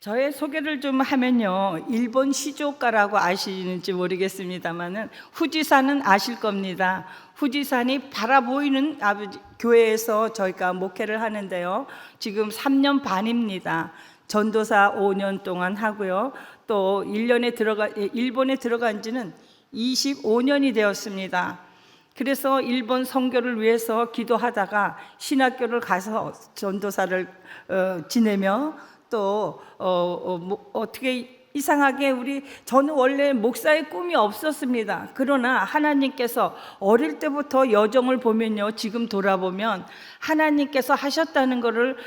저의 소개를 좀 하면요, 일본 시조가라고 아시는지 모르겠습니다만은 후지산은 아실 겁니다. 후지산이 바라보이는 아버지 교회에서 저희가 목회를 하는데요, 지금 3년 반입니다. 전도사 5년 동안 하고요, 또 일본에 들어간 지는 25년이 되었습니다. 그래서 일본 선교를 위해서 기도하다가 신학교를 가서 전도사를 지내며 또 어떻게 이상하게 저는 원래 목사의 꿈이 없었습니다. 그러나 하나님께서 어릴 때부터 여정을 보면요, 지금 돌아보면 하나님께서 하셨다는 것을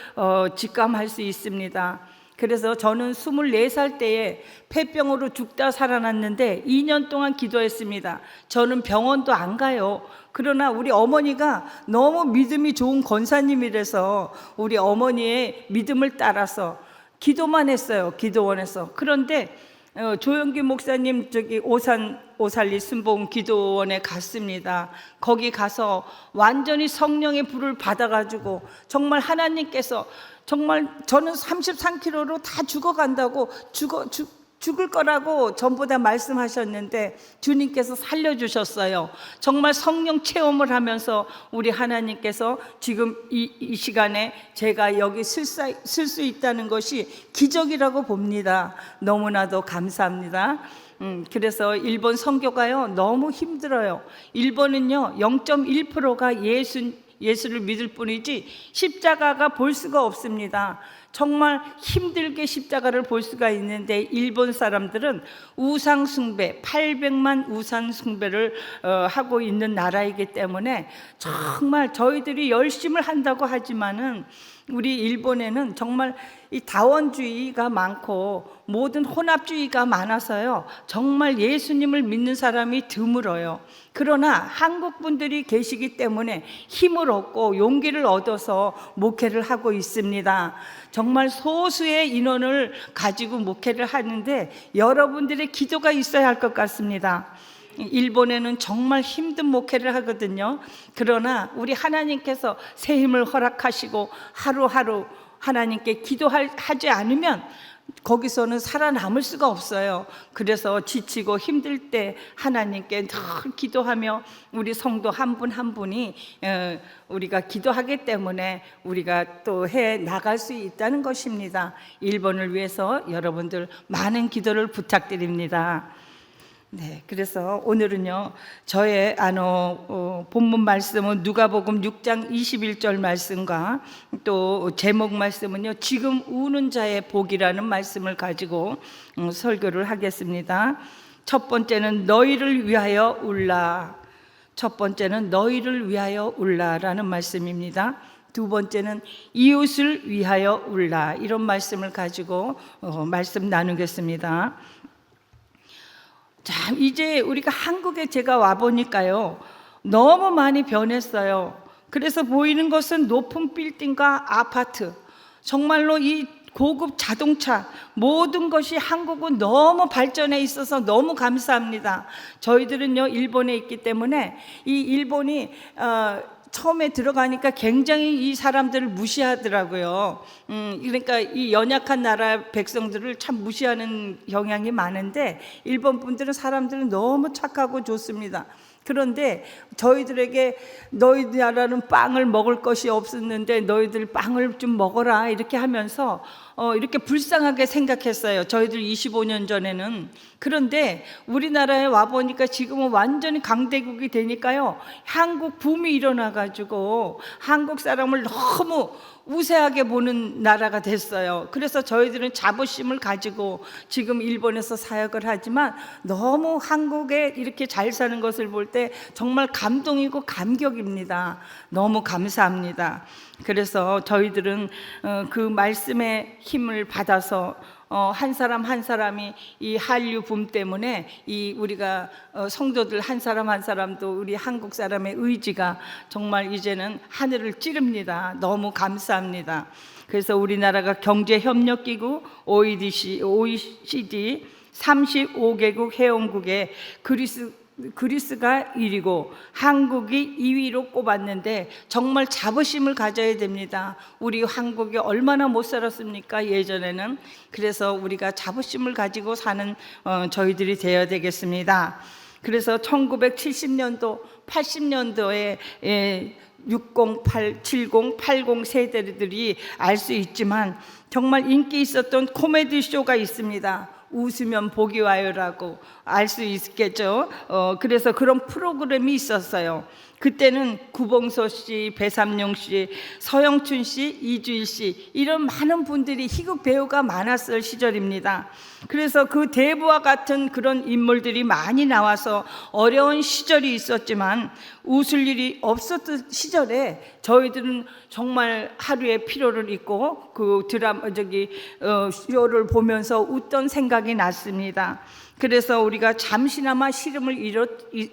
직감할 수 있습니다. 그래서 저는 24살 때에 폐병으로 죽다 살아났는데 2년 동안 기도했습니다. 저는 병원도 안 가요. 그러나 우리 어머니가 너무 믿음이 좋은 권사님이라서 우리 어머니의 믿음을 따라서 기도만 했어요. 기도원에서. 그런데 조영기 목사님 오살리 순복음 기도원에 갔습니다. 거기 가서 완전히 성령의 불을 받아가지고 정말 하나님께서 정말 저는 33kg로 다 죽어간다고 죽을 거라고 전부 다 말씀하셨는데 주님께서 살려주셨어요. 정말 성령 체험을 하면서 우리 하나님께서 지금 이 시간에 제가 여기 쓸 수 있다는 것이 기적이라고 봅니다. 너무나도 감사합니다. 그래서 일본 선교가요, 너무 힘들어요. 일본은요 0.1%가 예수를 믿을 뿐이지 십자가가 볼 수가 없습니다. 정말 힘들게 십자가를 볼 수가 있는데 일본 사람들은 우상 숭배, 800만 우상 숭배를 하고 있는 나라이기 때문에 정말 저희들이 열심을 한다고 하지만은 우리 일본에는 정말 이 다원주의가 많고 모든 혼합주의가 많아서요, 정말 예수님을 믿는 사람이 드물어요. 그러나 한국 분들이 계시기 때문에 힘을 얻고 용기를 얻어서 목회를 하고 있습니다. 정말 소수의 인원을 가지고 목회를 하는데 여러분들의 기도가 있어야 할 것 같습니다. 일본에는 정말 힘든 목회를 하거든요. 그러나 우리 하나님께서 새 힘을 허락하시고 하루하루 하나님께 기도하지 않으면 거기서는 살아남을 수가 없어요. 그래서 지치고 힘들 때 하나님께 늘 기도하며 우리 성도 한 분 한 분이 우리가 기도하기 때문에 우리가 또 해 나갈 수 있다는 것입니다. 일본을 위해서 여러분들 많은 기도를 부탁드립니다. 네, 그래서 오늘은요, 저의 본문 말씀은 누가복음 6장 21절 말씀과 또 제목 말씀은요, 지금 우는 자의 복이라는 말씀을 가지고 설교를 하겠습니다. 첫 번째는 너희를 위하여 울라. 첫 번째는 너희를 위하여 울라라는 말씀입니다. 두 번째는 이웃을 위하여 울라. 이런 말씀을 가지고 말씀 나누겠습니다. 자, 이제 우리가 한국에 제가 와보니까요, 너무 많이 변했어요. 그래서 보이는 것은 높은 빌딩과 아파트, 정말로 이 고급 자동차, 모든 것이 한국은 너무 발전해 있어서 너무 감사합니다. 저희들은요, 일본에 있기 때문에 이 일본이 처음에 들어가니까 굉장히 이 사람들을 무시하더라고요. 그러니까 이 연약한 나라 백성들을 참 무시하는 경향이 많은데 일본 분들은 사람들은 너무 착하고 좋습니다. 그런데 저희들에게 너희 나라는 빵을 먹을 것이 없었는데 너희들 빵을 좀 먹어라 이렇게 하면서 이렇게 불쌍하게 생각했어요. 저희들 25년 전에는. 그런데 우리나라에 와보니까 지금은 완전히 강대국이 되니까요, 한국 붐이 일어나가지고 한국 사람을 너무 우세하게 보는 나라가 됐어요. 그래서 저희들은 자부심을 가지고 지금 일본에서 사역을 하지만 너무 한국에 이렇게 잘 사는 것을 볼 때 정말 감동이고 감격입니다. 너무 감사합니다. 그래서 저희들은 그 말씀의 힘을 받아서 한 사람 한 사람이 이 한류 붐 때문에 우리가 성도들 한 사람 한 사람도 우리 한국 사람의 의지가 정말 이제는 하늘을 찌릅니다. 너무 감사합니다. 그래서 우리나라가 경제협력기구 OECD 35개국 회원국에 그리스 그리스가 1위고 한국이 2위로 꼽았는데 정말 자부심을 가져야 됩니다. 우리 한국이 얼마나 못 살았습니까? 예전에는. 그래서 우리가 자부심을 가지고 사는 저희들이 되어야 되겠습니다. 그래서 1970년도, 80년도에 60, 70, 80 세대들이 알 수 있지만 정말 인기 있었던 코미디 쇼가 있습니다. 웃으면 복이 와요라고 알 수 있겠죠. 그래서 그런 프로그램이 있었어요. 그때는 구봉서 씨, 배삼룡 씨, 서영춘 씨, 이주일 씨 이런 많은 분들이 희극 배우가 많았을 시절입니다. 그래서 그 대부와 같은 그런 인물들이 많이 나와서 어려운 시절이 있었지만 웃을 일이 없었던 시절에 저희들은 정말 하루의 피로를 잊고 그 쇼를 보면서 웃던 생각이 났습니다. 그래서 우리가 잠시나마 시름을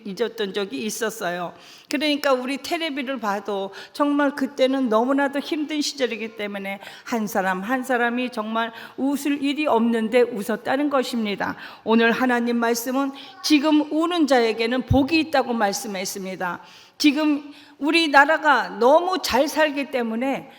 잊었던 적이 있었어요. 그러니까 우리 텔레비를 봐도 정말 그때는 너무나도 힘든 시절이기 때문에 한 사람 한 사람이 정말 웃을 일이 없는데 웃었다는 것입니다. 오늘 하나님 말씀은 지금 우는 자에게는 복이 있다고 말씀했습니다. 지금 우리나라가 너무 잘 살기 때문에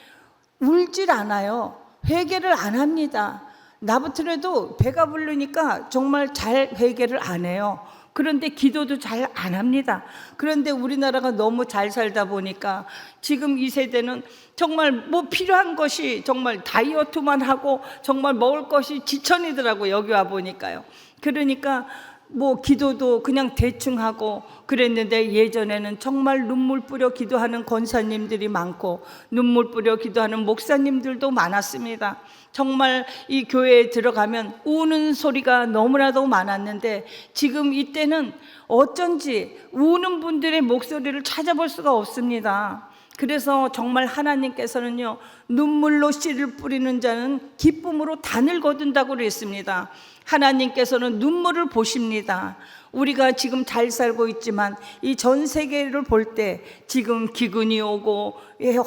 울질 않아요. 회개를 안 합니다. 나부터라도 배가 부르니까 정말 잘 회개를 안 해요. 그런데 기도도 잘 안 합니다. 그런데 우리나라가 너무 잘 살다 보니까 지금 이 세대는 정말 뭐 필요한 것이 정말 다이어트만 하고 정말 먹을 것이 지천이더라고요. 여기 와 보니까요. 그러니까 뭐 기도도 그냥 대충 하고 그랬는데 예전에는 정말 눈물 뿌려 기도하는 권사님들이 많고 눈물 뿌려 기도하는 목사님들도 많았습니다. 정말 이 교회에 들어가면 우는 소리가 너무나도 많았는데 지금 이때는 어쩐지 우는 분들의 목소리를 찾아볼 수가 없습니다. 그래서 정말 하나님께서는요, 눈물로 씨를 뿌리는 자는 기쁨으로 단을 거둔다고 그랬습니다. 하나님께서는 눈물을 보십니다. 우리가 지금 잘 살고 있지만 이 전 세계를 볼 때 지금 기근이 오고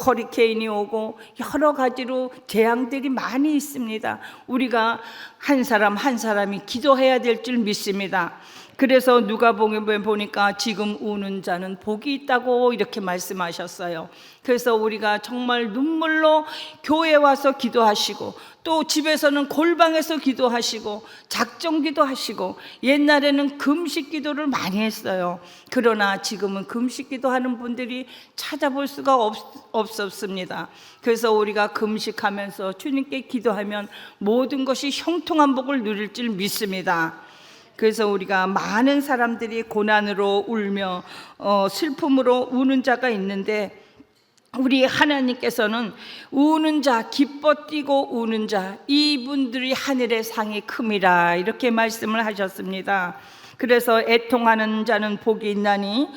허리케인이 오고 여러 가지로 재앙들이 많이 있습니다. 우리가 한 사람 한 사람이 기도해야 될 줄 믿습니다. 그래서 누가복음에 보니까 지금 우는 자는 복이 있다고 이렇게 말씀하셨어요. 그래서 우리가 정말 눈물로 교회에 와서 기도하시고 또 집에서는 골방에서 기도하시고 작정기도 하시고 옛날에는 금식기도를 많이 했어요. 그러나 지금은 금식기도 하는 분들이 찾아볼 수가 없었습니다. 그래서 우리가 금식하면서 주님께 기도하면 모든 것이 형통한 복을 누릴 줄 믿습니다. 그래서 우리가 많은 사람들이 고난으로 울며 슬픔으로 우는 자가 있는데 우리 하나님께서는 우는 자, 기뻐 뛰고 우는 자, 이분들이 하늘의 상이 큼이라 이렇게 말씀을 하셨습니다. 그래서 애통하는 자는 복이 있나니,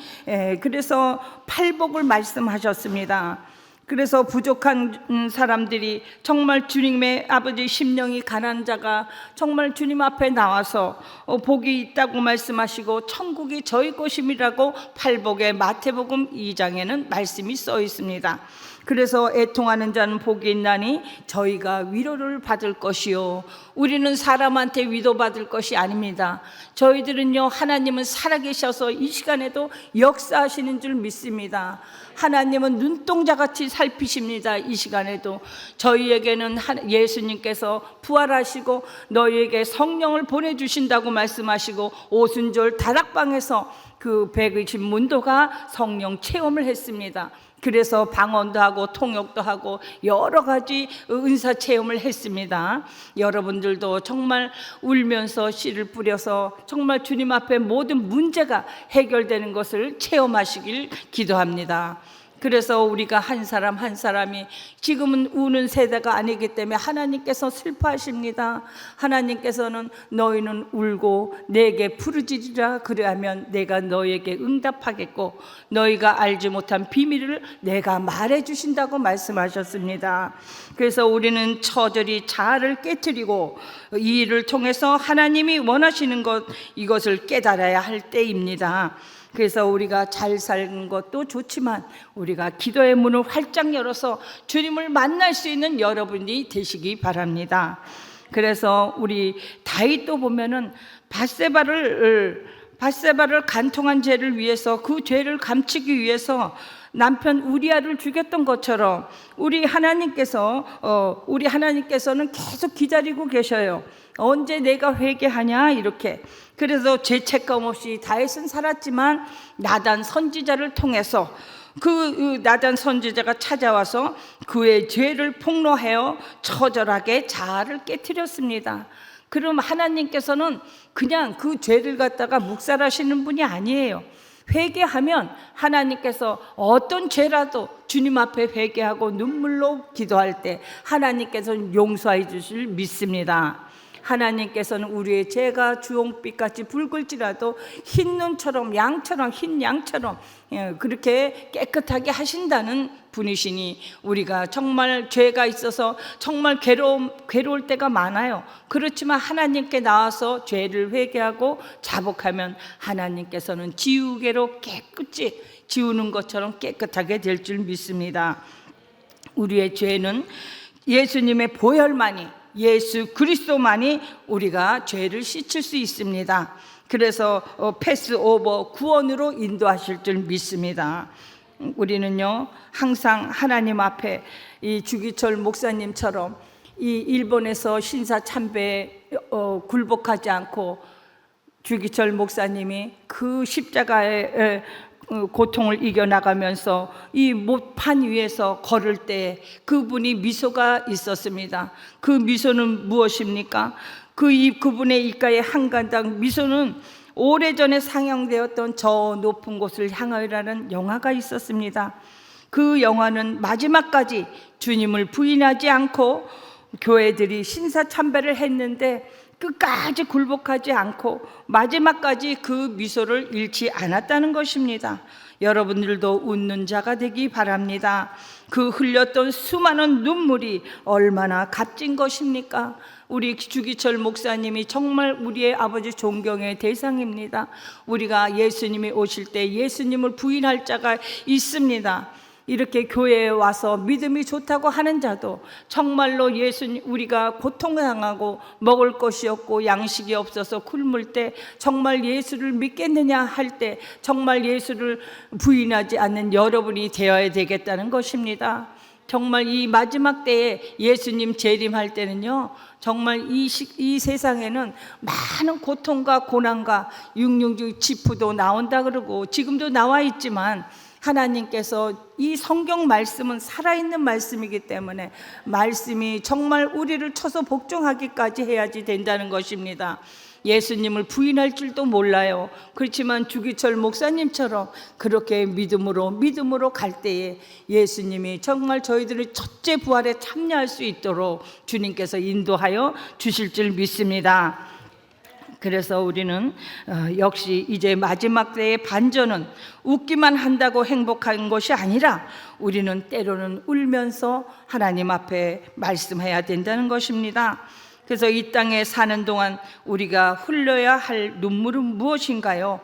그래서 팔복을 말씀하셨습니다. 그래서 부족한 사람들이 정말 주님의 아버지 심령이 가난한 자가 정말 주님 앞에 나와서 복이 있다고 말씀하시고 천국이 저희 것임이라고 팔복의 마태복음 2장에는 말씀이 써 있습니다. 그래서 애통하는 자는 복이 있나니 저희가 위로를 받을 것이요, 우리는 사람한테 위로받을 것이 아닙니다. 저희들은요, 하나님은 살아계셔서 이 시간에도 역사하시는 줄 믿습니다. 하나님은 눈동자같이 살피십니다. 이 시간에도 저희에게는 예수님께서 부활하시고 너희에게 성령을 보내주신다고 말씀하시고 오순절 다락방에서 그 120 문도가 성령 체험을 했습니다. 그래서 방언도 하고 통역도 하고 여러 가지 은사 체험을 했습니다. 여러분들도 정말 울면서 씨를 뿌려서 정말 주님 앞에 모든 문제가 해결되는 것을 체험하시길 기도합니다. 그래서 우리가 한 사람 한 사람이 지금은 우는 세대가 아니기 때문에 하나님께서 슬퍼하십니다. 하나님께서는 너희는 울고 내게 부르짖으라, 그리하면 내가 너희에게 응답하겠고 너희가 알지 못한 비밀을 내가 말해 주신다고 말씀하셨습니다. 그래서 우리는 처절히 자아를 깨트리고 이 일을 통해서 하나님이 원하시는 것, 이것을 깨달아야 할 때입니다. 그래서 우리가 잘 사는 것도 좋지만 우리가 기도의 문을 활짝 열어서 주님을 만날 수 있는 여러분이 되시기 바랍니다. 그래서 우리 다윗도 보면은 밧세바를 밧세바를 간통한 죄를 위해서, 그 죄를 감추기 위해서 남편 우리아를 죽였던 것처럼 우리 하나님께서는 계속 기다리고 계셔요. 언제 내가 회개하냐 이렇게. 그래서 죄책감 없이 다윗은 살았지만 나단 선지자를 통해서 그 나단 선지자가 찾아와서 그의 죄를 폭로하여 처절하게 자아를 깨트렸습니다. 그럼 하나님께서는 그냥 그 죄를 갖다가 묵살하시는 분이 아니에요. 회개하면 하나님께서 어떤 죄라도 주님 앞에 회개하고 눈물로 기도할 때 하나님께서는 용서해 주실 믿습니다. 하나님께서는 우리의 죄가 주홍빛같이 붉을지라도 흰 눈처럼 흰 양처럼 그렇게 깨끗하게 하신다는 분이시니, 우리가 정말 죄가 있어서 정말 괴로울 때가 많아요. 그렇지만 하나님께 나와서 죄를 회개하고 자복하면 하나님께서는 지우개로 깨끗이 지우는 것처럼 깨끗하게 될 줄 믿습니다. 우리의 죄는 예수님의 보혈만이, 예수 그리스도만이 우리가 죄를 씻을 수 있습니다. 그래서 패스오버 구원으로 인도하실 줄 믿습니다. 우리는요 항상 하나님 앞에 이 주기철 목사님처럼 이 일본에서 신사참배에 굴복하지 않고, 주기철 목사님이 그 십자가의 고통을 이겨나가면서 이 못판 위에서 걸을 때 그분이 미소가 있었습니다. 그 미소는 무엇입니까? 그분의 입가에 한 가닥 미소는 오래전에 상영되었던 저 높은 곳을 향하여라는 영화가 있었습니다. 그 영화는 마지막까지 주님을 부인하지 않고 교회들이 신사참배를 했는데 끝까지 굴복하지 않고 마지막까지 그 미소를 잃지 않았다는 것입니다. 여러분들도 웃는 자가 되기 바랍니다. 그 흘렸던 수많은 눈물이 얼마나 값진 것입니까? 우리 주기철 목사님이 정말 우리의 아버지 존경의 대상입니다. 우리가 예수님이 오실 때 예수님을 부인할 자가 있습니다. 이렇게 교회에 와서 믿음이 좋다고 하는 자도 정말로 우리가 고통당하고 먹을 것이 없고 양식이 없어서 굶을 때 정말 예수를 믿겠느냐 할 때 정말 예수를 부인하지 않는 여러분이 되어야 되겠다는 것입니다. 정말 이 마지막 때에 예수님 재림할 때는요, 정말 이 세상에는 많은 고통과 고난과 육류 지푸도 나온다 그러고 지금도 나와 있지만, 하나님께서 이 성경 말씀은 살아있는 말씀이기 때문에 말씀이 정말 우리를 쳐서 복종하기까지 해야지 된다는 것입니다. 예수님을 부인할 줄도 몰라요. 그렇지만 주기철 목사님처럼 그렇게 믿음으로 갈 때에 예수님이 정말 저희들의 첫째 부활에 참여할 수 있도록 주님께서 인도하여 주실 줄 믿습니다. 그래서 우리는 역시 이제 마지막 때의 반전은 웃기만 한다고 행복한 것이 아니라 우리는 때로는 울면서 하나님 앞에 말씀해야 된다는 것입니다. 그래서 이 땅에 사는 동안 우리가 흘려야 할 눈물은 무엇인가요?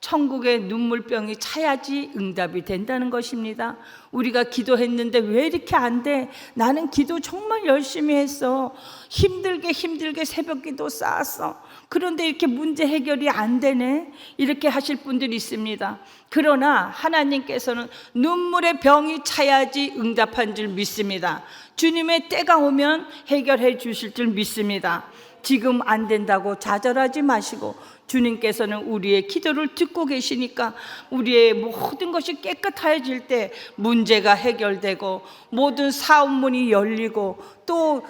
천국의 눈물병이 차야지 응답이 된다는 것입니다. 우리가 기도했는데 왜 이렇게 안 돼? 나는 기도 정말 열심히 했어. 힘들게 새벽기도 쌓았어. 그런데 이렇게 문제 해결이 안 되네? 이렇게 하실 분들이 있습니다. 그러나 하나님께서는 눈물의 병이 차야지 응답한 줄 믿습니다. 주님의 때가 오면 해결해 주실 줄 믿습니다. 지금 안 된다고 좌절하지 마시고, 주님께서는 우리의 기도를 듣고 계시니까 우리의 모든 것이 깨끗해질 때 문제가 해결되고 모든 사업문이 열리고 또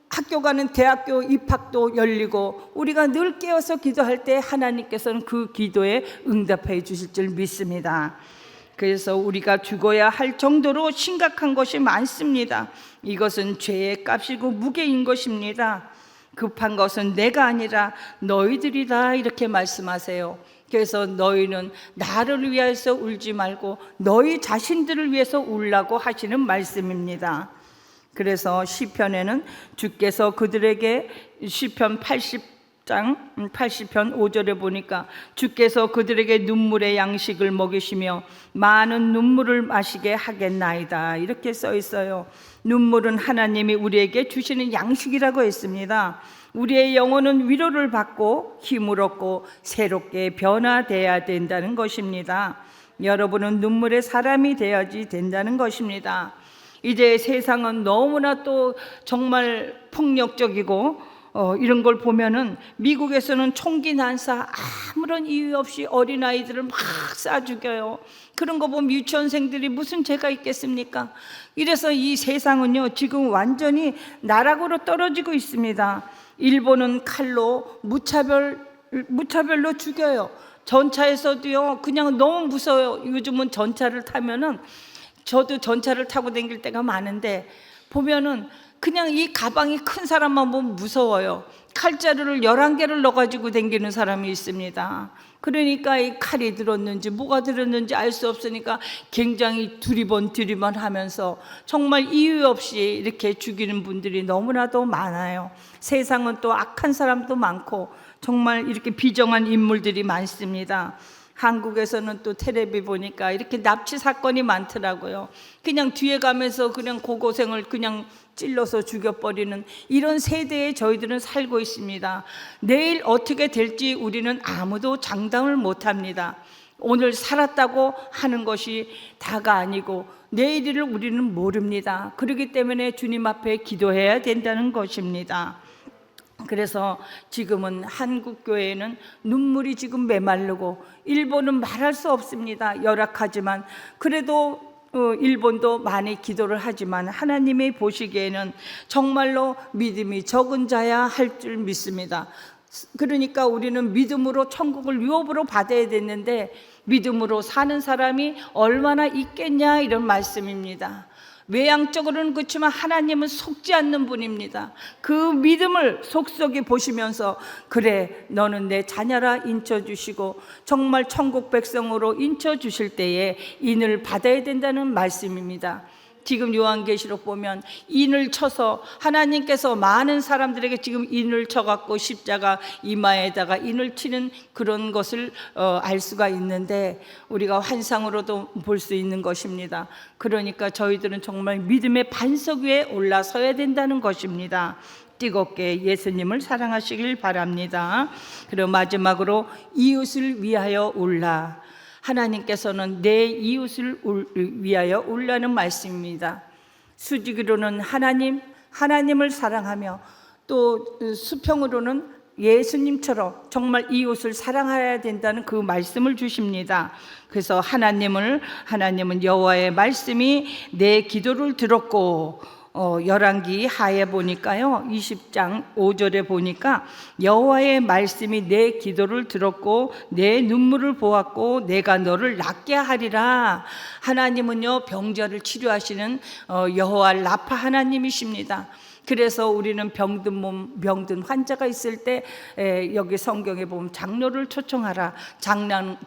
학교 가는 대학교 입학도 열리고 우리가 늘 깨어서 기도할 때 하나님께서는 그 기도에 응답해 주실 줄 믿습니다. 그래서 우리가 죽어야 할 정도로 심각한 것이 많습니다. 이것은 죄의 값이고 무게인 것입니다. 급한 것은 내가 아니라 너희들이다, 이렇게 말씀하세요. 그래서 너희는 나를 위해서 울지 말고 너희 자신들을 위해서 울라고 하시는 말씀입니다. 그래서 시편에는 주께서 그들에게, 시편 80 장 80편 5절에 보니까 주께서 그들에게 눈물의 양식을 먹이시며 많은 눈물을 마시게 하겠나이다, 이렇게 써 있어요. 눈물은 하나님이 우리에게 주시는 양식이라고 했습니다. 우리의 영혼은 위로를 받고 힘을 얻고 새롭게 변화돼야 된다는 것입니다. 여러분은 눈물의 사람이 되어야지 된다는 것입니다. 이제 세상은 너무나 또 정말 폭력적이고 이런 걸 보면은 미국에서는 총기 난사 아무런 이유 없이 어린아이들을 막 쏴 죽여요. 그런 거 보면 유치원생들이 무슨 죄가 있겠습니까? 이래서 이 세상은요 지금 완전히 나락으로 떨어지고 있습니다. 일본은 칼로 무차별로 죽여요. 전차에서도요 그냥 너무 무서워요. 요즘은 전차를 타면은, 저도 전차를 타고 다닐 때가 많은데 보면은 그냥 이 가방이 큰 사람만 보면 무서워요. 칼자루를 11개를 넣어가지고 다니는 사람이 있습니다. 그러니까 이 칼이 들었는지 뭐가 들었는지 알 수 없으니까 굉장히 두리번 하면서 정말 이유 없이 이렇게 죽이는 분들이 너무나도 많아요. 세상은 또 악한 사람도 많고 정말 이렇게 비정한 인물들이 많습니다. 한국에서는 또 텔레비 보니까 이렇게 납치 사건이 많더라고요. 그냥 뒤에 가면서 그냥 고고생을 그냥 찔러서 죽여버리는 이런 세대에 저희들은 살고 있습니다. 내일 어떻게 될지 우리는 아무도 장담을 못합니다. 오늘 살았다고 하는 것이 다가 아니고 내일을 우리는 모릅니다. 그렇기 때문에 주님 앞에 기도해야 된다는 것입니다. 그래서 지금은 한국 교회에는 눈물이 지금 메마르고, 일본은 말할 수 없습니다. 열악하지만 그래도 일본도 많이 기도를 하지만 하나님이 보시기에는 정말로 믿음이 적은 자야 할 줄 믿습니다. 그러니까 우리는 믿음으로 천국을 유업으로 받아야 되는데 믿음으로 사는 사람이 얼마나 있겠냐, 이런 말씀입니다. 외향적으로는 그렇지만 하나님은 속지 않는 분입니다. 그 믿음을 속속이 보시면서 그래 너는 내 자녀라 인쳐주시고 정말 천국 백성으로 인쳐주실 때에 인을 받아야 된다는 말씀입니다. 지금 요한계시록 보면 인을 쳐서 하나님께서 많은 사람들에게 지금 인을 쳐갖고 십자가 이마에다가 인을 치는 그런 것을 알 수가 있는데 우리가 환상으로도 볼 수 있는 것입니다. 그러니까 저희들은 정말 믿음의 반석 위에 올라서야 된다는 것입니다. 뜨겁게 예수님을 사랑하시길 바랍니다. 그리고 마지막으로 이웃을 위하여 울라. 하나님께서는 내 이웃을 위하여 울라는 말씀입니다. 수직으로는 하나님을 사랑하며 또 수평으로는 예수님처럼 정말 이웃을 사랑해야 된다는 그 말씀을 주십니다. 그래서 하나님은 여호와의 말씀이 내 기도를 들었고, 열왕기 하에 보니까요 20장 5절에 보니까 여호와의 말씀이 내 기도를 들었고 내 눈물을 보았고 내가 너를 낫게 하리라. 하나님은요 병자를 치료하시는 여호와 라파 하나님이십니다. 그래서 우리는 병든 환자가 있을 때 여기 성경에 보면 장로를 초청하라.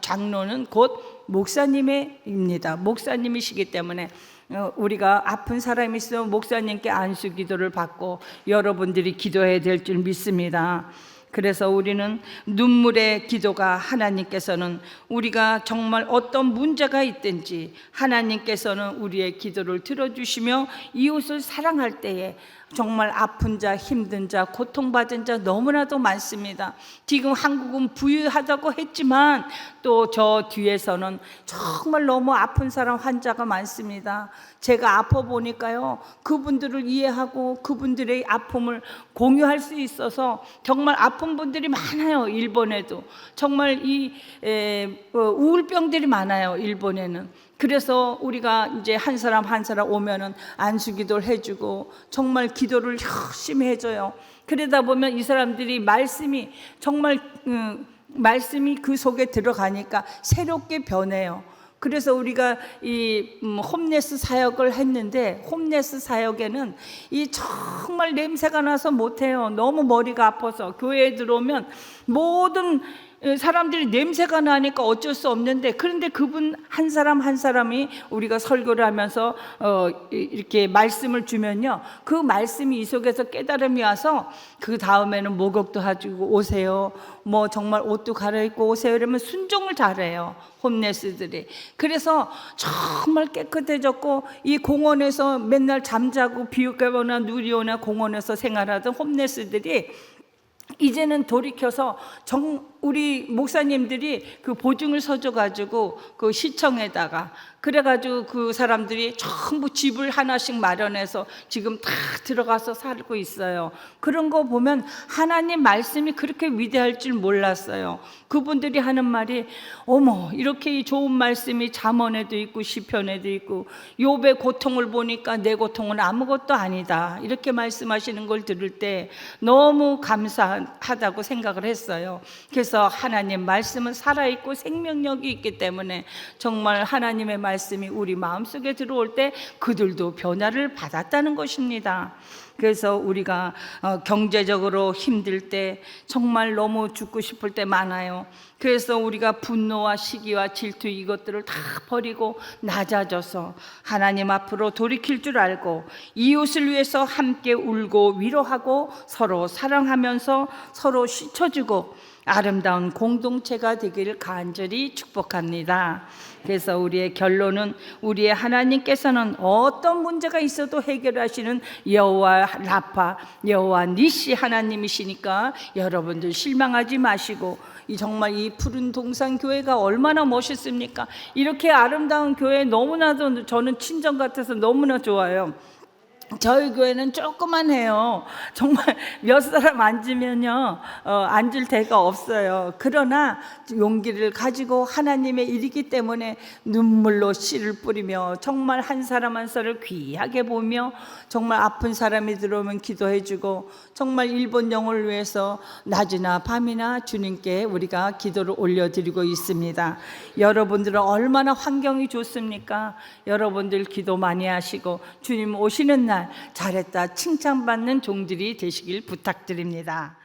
장로는 곧 목사님입니다. 목사님이시기 때문에 우리가 아픈 사람이 있으면 목사님께 안수 기도를 받고 여러분들이 기도해야 될 줄 믿습니다. 그래서 우리는 눈물의 기도가, 하나님께서는 우리가 정말 어떤 문제가 있든지 하나님께서는 우리의 기도를 들어주시며 이웃을 사랑할 때에 정말 아픈 자, 힘든 자, 고통받은 자 너무나도 많습니다. 지금 한국은 부유하다고 했지만 또 저 뒤에서는 정말 너무 아픈 사람, 환자가 많습니다. 제가 아파 보니까요 그분들을 이해하고 그분들의 아픔을 공유할 수 있어서 정말 아픈 분들이 많아요. 일본에도 정말 이 우울병들이 많아요. 일본에는. 그래서 우리가 이제 한 사람 오면은 안수기도를 해주고 정말 기도를 열심히 해줘요. 그러다 보면 이 사람들이 말씀이 정말 말씀이 그 속에 들어가니까 새롭게 변해요. 그래서 우리가 이 홈레스 사역을 했는데, 홈레스 사역에는 이 정말 냄새가 나서 못해요. 너무 머리가 아파서. 교회에 들어오면 모든 사람들이 냄새가 나니까 어쩔 수 없는데, 그런데 그분 한 사람 한 사람이 우리가 설교를 하면서 이렇게 말씀을 주면요, 그 말씀이 이 속에서 깨달음이 와서 그 다음에는 목욕도 해주고 오세요, 뭐 정말 옷도 갈아입고 오세요 이러면 순종을 잘해요, 홈레스들이. 그래서 정말 깨끗해졌고, 이 공원에서 맨날 잠자고 비가 오나 눈이 오나 공원에서 생활하던 홈레스들이 이제는 돌이켜서 우리 목사님들이 그 보증을 서줘가지고 그 시청에다가 그래가지고 그 사람들이 전부 집을 하나씩 마련해서 지금 다 들어가서 살고 있어요. 그런 거 보면 하나님 말씀이 그렇게 위대할 줄 몰랐어요. 그분들이 하는 말이, 어머, 이렇게 좋은 말씀이 잠언에도 있고 시편에도 있고, 욥의 고통을 보니까 내 고통은 아무것도 아니다, 이렇게 말씀하시는 걸 들을 때 너무 감사하다고 생각을 했어요. 그래서 하나님 말씀은 살아있고 생명력이 있기 때문에 정말 하나님의 말씀이 우리 마음속에 들어올 때 그들도 변화를 받았다는 것입니다. 그래서 우리가 경제적으로 힘들 때, 정말 너무 죽고 싶을 때 많아요. 그래서 우리가 분노와 시기와 질투 이것들을 다 버리고 낮아져서 하나님 앞으로 돌이킬 줄 알고 이웃을 위해서 함께 울고 위로하고 서로 사랑하면서 서로 씻어주고 아름다운 공동체가 되기를 간절히 축복합니다. 그래서 우리의 결론은, 우리의 하나님께서는 어떤 문제가 있어도 해결하시는 여호와 라파, 여호와 니시 하나님이시니까 여러분들 실망하지 마시고, 정말 이 푸른 동산 교회가 얼마나 멋있습니까? 이렇게 아름다운 교회 너무나도 저는 친정 같아서 너무나 좋아요. 저희 교회는 조그만해요. 정말 몇 사람 앉으면요, 앉을 데가 없어요. 그러나 용기를 가지고 하나님의 일이기 때문에 눈물로 씨를 뿌리며 정말 한 사람 한 사람을 귀하게 보며, 정말 아픈 사람이 들어오면 기도해주고, 정말 일본 영혼을 위해서 낮이나 밤이나 주님께 우리가 기도를 올려드리고 있습니다. 여러분들은 얼마나 환경이 좋습니까? 여러분들 기도 많이 하시고 주님 오시는 날 잘했다 칭찬받는 종들이 되시길 부탁드립니다.